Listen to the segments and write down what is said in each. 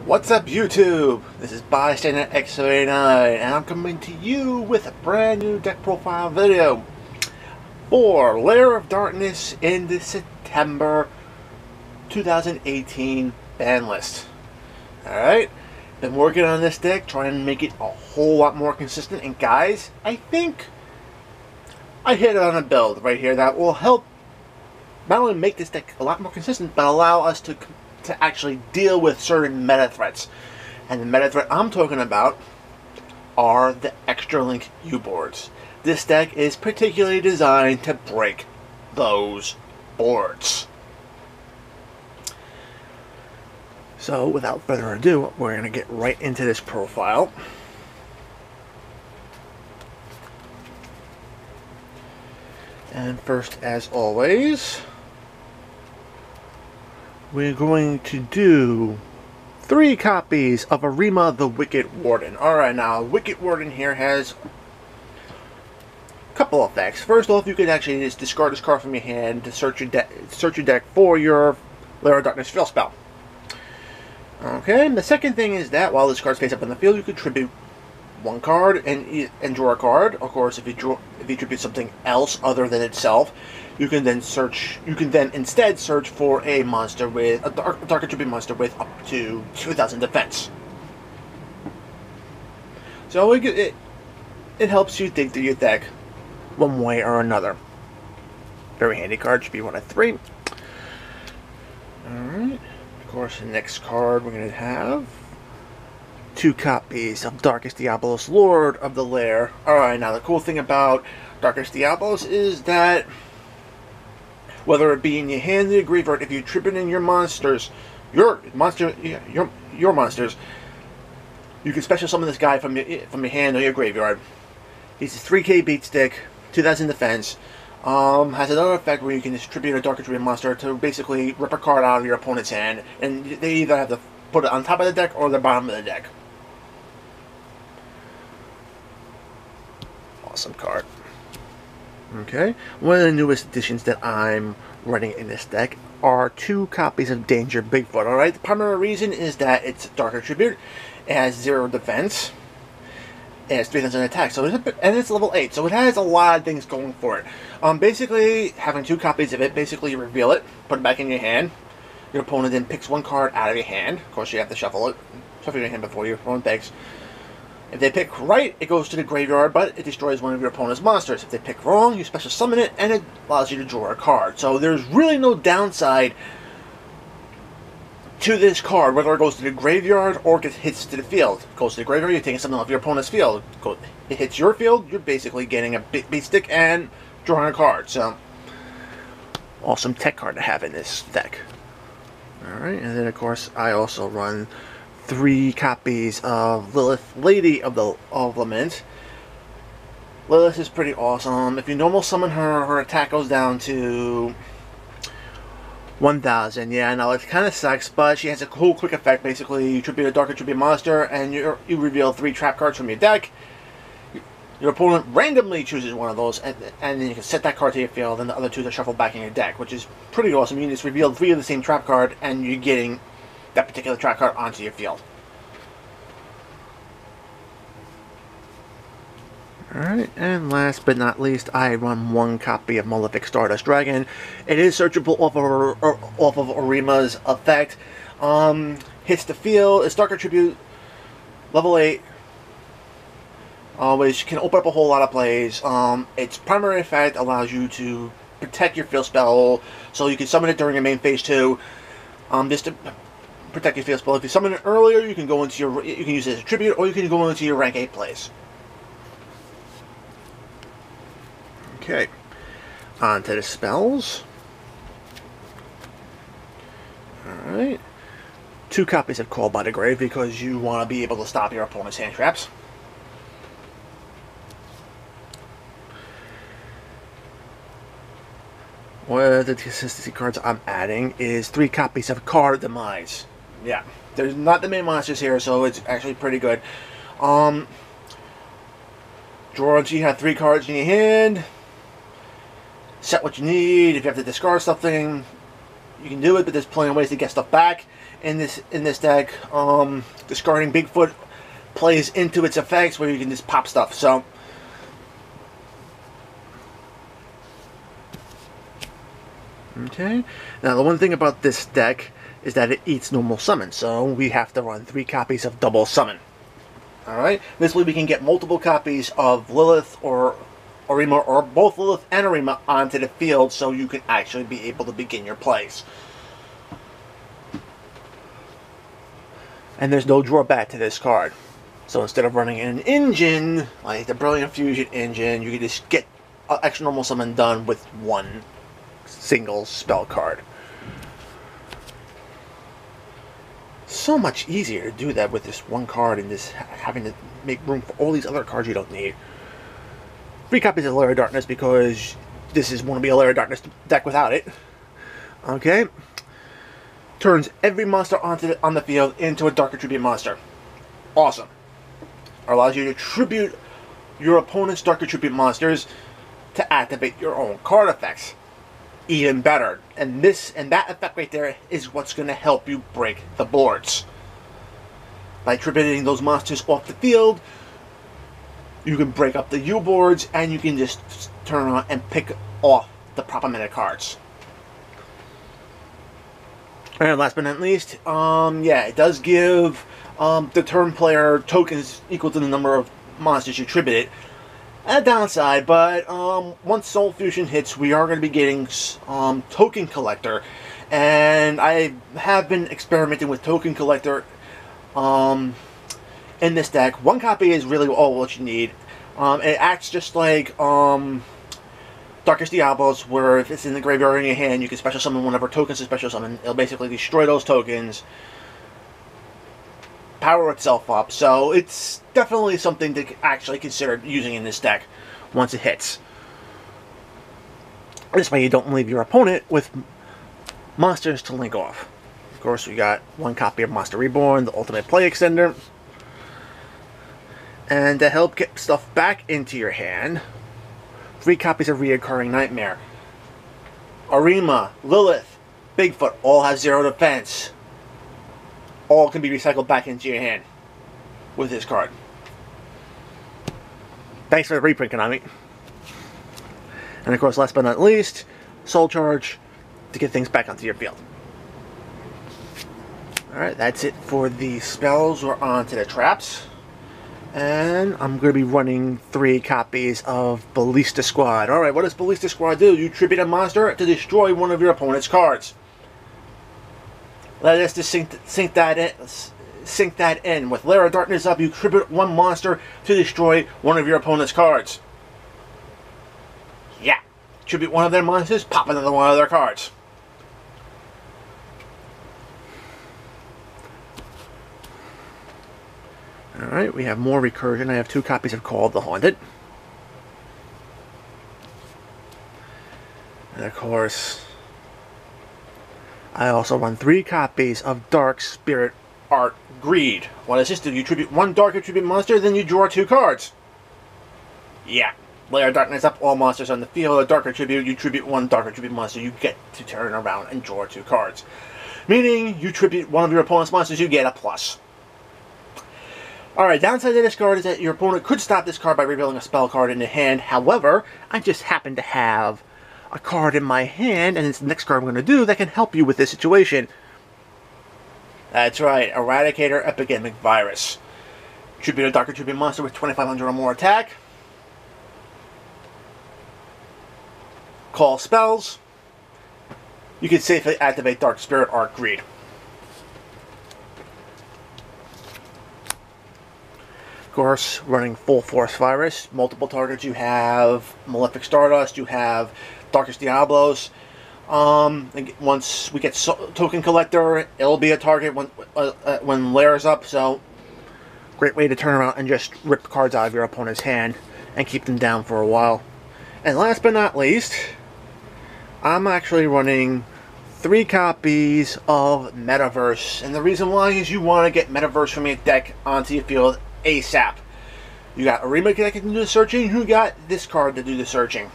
What's up, YouTube? This is Bystander X89 and I'm coming to you with a brand new deck profile video for Lair of Darkness in the September 2018 ban list. Alright, been working on this deck, trying to make it a whole lot more consistent, and guys, I think I hit on a build right here that will help not only make this deck a lot more consistent, but allow us to actually deal with certain meta threats. And the meta threat I'm talking about are the extra link U-boards. This deck is particularly designed to break those boards. So without further ado, we're going to get right into this profile. And first, as always, we're going to do 3 copies of Arima the Wicked Warden. Alright, now, Wicked Warden here has a couple effects. First off, you can actually just discard this card from your hand to search your deck for your Lair of Darkness field spell. Okay, and the second thing is that while this card's face up in the field, you can tribute one card and draw a card. Of course, if you tribute something else other than itself, you can then instead search for a monster with a dark attribute monster with up to 2,000 defense. So it helps you think through your deck one way or another. Very handy card, should be one of 3. Alright, of course the next card we're going to have 2 copies of Darkest Diablos, Lord of the Lair. Alright, now the cool thing about Darkest Diablos is that whether it be in your hand or your graveyard, if you tribute in your monsters, your monsters, you can special summon this guy from your hand or your graveyard. He's a 3k beat stick, 2,000 defense. Has another effect where you can distribute a dark attribute monster to basically rip a card out of your opponent's hand, and they either have to put it on top of the deck or the bottom of the deck. Awesome card. Okay, one of the newest additions that I'm running in this deck are 2 copies of Danger Bigfoot. Alright, the primary reason is that it's Dark Attribute, it has 0 defense, it has 3,000 attack, so and it's level 8, so it has a lot of things going for it. Basically, having 2 copies of it, basically you reveal it, put it back in your hand, your opponent then picks 1 card out of your hand. Of course, you have to shuffle your hand before your opponent picks. If they pick right, it goes to the graveyard, but it destroys one of your opponent's monsters. If they pick wrong, you special summon it, and it allows you to draw a card. So there's really no downside to this card, whether it goes to the graveyard or it hits to the field. It goes to the graveyard, you're taking something off your opponent's field. It hits your field, you're basically getting a beat stick and drawing a card. So, awesome tech card to have in this deck. Alright, and then of course I also run 3 copies of Lilith, Lady of Lament. Lilith is pretty awesome. If you normal summon her, her attack goes down to 1,000. Yeah, I know, it kind of sucks, but she has a cool quick effect. Basically, you tribute a dark attribute monster, and you reveal 3 trap cards from your deck. Your opponent randomly chooses one of those, and then you can set that card to your field, and the other 2 are shuffled back in your deck, which is pretty awesome. You can just reveal 3 of the same trap card, and you're getting that particular trap card onto your field. Alright, and last but not least, I run 1 copy of Malefic Stardust Dragon. It is searchable off of Arima's effect. Hits the field, it's Dark Attribute, level 8. Which can open up a whole lot of plays. Its primary effect allows you to protect your field spell, so you can summon it during your main phase 2. Just to protect your field spell. If you summon it earlier, you can go into you can use it as a tribute, or you can go into your rank 8 plays. Okay, on to the spells. Alright. 2 copies of Call by the Grave because you want to be able to stop your opponent's hand traps. One of the consistency cards I'm adding is 3 copies of Card Demise. Yeah, there's not the main monsters here, so it's actually pretty good. Draw until you have 3 cards in your hand. Set what you need. If you have to discard something, you can do it, but there's plenty of ways to get stuff back. in this deck. Discarding Bigfoot plays into its effects where you can just pop stuff. So okay. Now the one thing about this deck is that it eats normal summon, so we have to run 3 copies of double summon. Alright? This way we can get multiple copies of Lilith or Arima, or both Lilith and Arima, onto the field so you can actually be able to begin your plays. And there's no drawback to this card. So instead of running an engine, like the Brilliant Fusion engine, you can just get extra normal summon done with one single spell card. So much easier to do that with this one card and just having to make room for all these other cards you don't need. 3 copies of Lair of Darkness because this is going to be a Lair of Darkness deck without it. Okay. Turns every monster on the field into a Dark Attribute monster. Awesome. Allows you to tribute your opponent's Dark Attribute monsters to activate your own card effects. Even better. And that effect right there is what's going to help you break the boards. By tributing those monsters off the field, you can break up the U boards and you can just turn around and pick off the proper meta cards. And last but not least, yeah, it does give the turn player tokens equal to the number of monsters you tributed. A downside, but once Soul Fusion hits, we are going to be getting Token Collector, and I have been experimenting with Token Collector in this deck. 1 copy is really all what you need. It acts just like Darkest Diablos, where if it's in the graveyard or in your hand, you can special summon whenever tokens to special summon. It'll basically destroy those tokens, power itself up, so it's definitely something to actually consider using in this deck once it hits. This way you don't leave your opponent with monsters to link off. Of course, we got 1 copy of Monster Reborn, the ultimate play extender. And to help get stuff back into your hand, 3 copies of Reoccurring Nightmare. Arima, Lilith, Bigfoot all have 0 defense. All can be recycled back into your hand with this card. Thanks for the reprint, Konami. And of course, last but not least, Soul Charge to get things back onto your field. Alright, that's it for the spells. We're on to the traps. And I'm going to be running 3 copies of Ballista Squad. Alright, what does Ballista Squad do? You tribute a monster to destroy one of your opponent's cards. Let us just sink that in. With Lair of Darkness up, you tribute 1 monster to destroy one of your opponent's cards. Yeah. Tribute 1 of their monsters, pop another one of their cards. Alright, we have more recursion. I have 2 copies of Call of the Haunted. And of course, I also run 3 copies of Dark Spirit Art Greed. What does this do? You tribute 1 Dark Attribute monster, then you draw 2 cards. Yeah. Lair of Darkness up, all monsters on the field. A Dark Attribute, you tribute 1 Dark Attribute monster, you get to turn around and draw 2 cards. Meaning, you tribute 1 of your opponent's monsters, you get a plus. Alright, downside to this card is that your opponent could stop this card by revealing a spell card in the hand. However, I just happen to have a card in my hand, and it's the next card I'm going to do that can help you with this situation. That's right, Eradicator Epidemic Virus. Tribute a Dark Attribute monster with 2,500 or more attack. Call spells. You can safely activate Dark Spirit Art Greed. Of course, running Full Force Virus, multiple targets. You have Malefic Stardust, you have Darkest Diablos. Once we get Token Collector, it'll be a target when Lair is up, so great way to turn around and just rip cards out of your opponent's hand and keep them down for a while. And last but not least, I'm actually running 3 copies of Metaverse, and the reason why is you want to get Metaverse from your deck onto your field ASAP. You got Arima that can do the searching, you got this card to do the searching.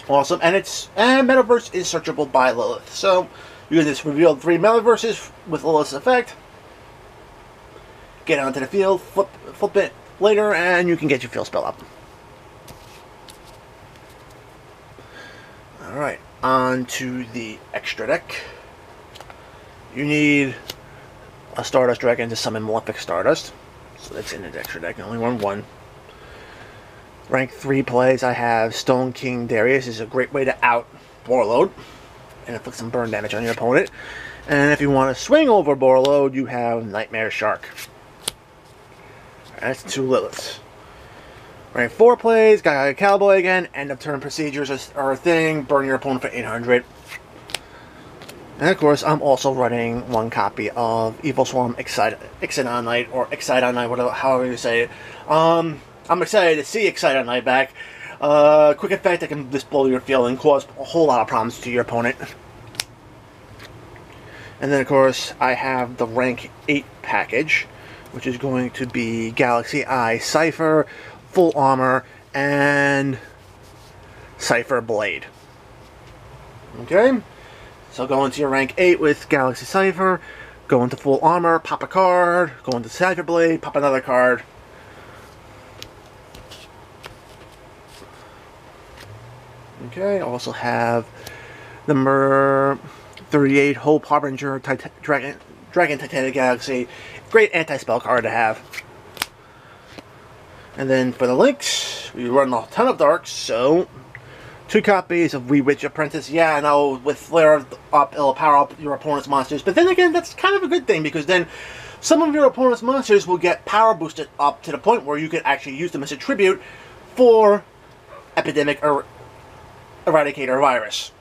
Awesome, and Metaverse is searchable by Lilith, so You can just reveal 3 Metaverses with a less effect. Get onto the field, flip it later, and you can get your field spell up. Alright, on to the extra deck. You need a Stardust Dragon to summon Malefic Stardust. So that's in the extra deck. I only run 1. Rank 3 plays, I have Stone King Darius. Is a great way to out Borload and inflict some burn damage on your opponent. And if you want to swing over Borload, you have Nightmare Shark. That's 2 Liliths. Rank 4 plays, got a Cowboy again. End of turn procedures are a thing. Burn your opponent for 800. And of course, I'm also running 1 copy of Evil Swarm Exodon Knight, or Exodon Knight, whatever, however you say it. I'm excited to see Exodon Knight back. Quick effect that can just blow your field and cause a whole lot of problems to your opponent. And then of course, I have the rank 8 package, which is going to be Galaxy Eye Cypher, Full Armor, and Cypher Blade. Okay? So go into your rank 8 with Galaxy Cypher, go into Full Armor, pop a card, go into Cypher Blade, pop another card. Okay, I also have number 38, Hope Harbinger, Dragon Titanic Galaxy. Great anti-spell card to have. And then for the links, we run a ton of darks, so 2 copies of Witch Apprentice. Yeah, I know, with Lair up, it'll power up your opponent's monsters. But then again, that's kind of a good thing, because then some of your opponent's monsters will get power boosted up to the point where you can actually use them as a tribute for Epidemic or Eradicator Virus.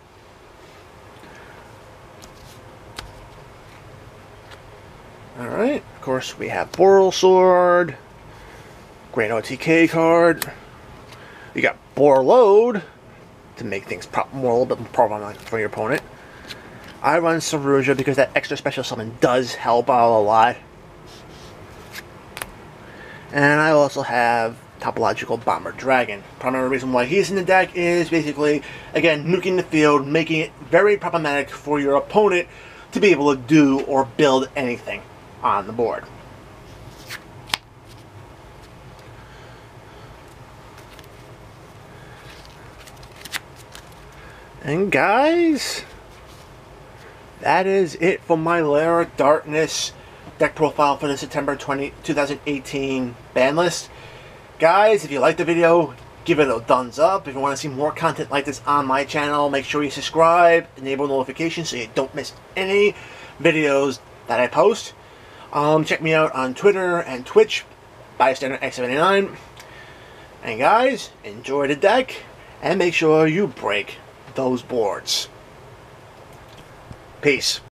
Alright, of course we have Boral Sword, Grand OTK card. You got Borload to make things a little bit more problematic for your opponent. I run Saruja because that extra special summon does help out a lot. And I also have Topological Bomber Dragon. Primary reason why he's in the deck is basically, again, nuking the field, making it very problematic for your opponent to be able to do or build anything on the board. And guys, that is it for my Lair of Darkness deck profile for the September 2018 ban list. Guys, if you liked the video, give it a thumbs up. If you want to see more content like this on my channel, make sure you subscribe, enable notifications so you don't miss any videos that I post. Check me out on Twitter and Twitch, Bystander X79. And guys, enjoy the deck, and make sure you break those boards. Peace.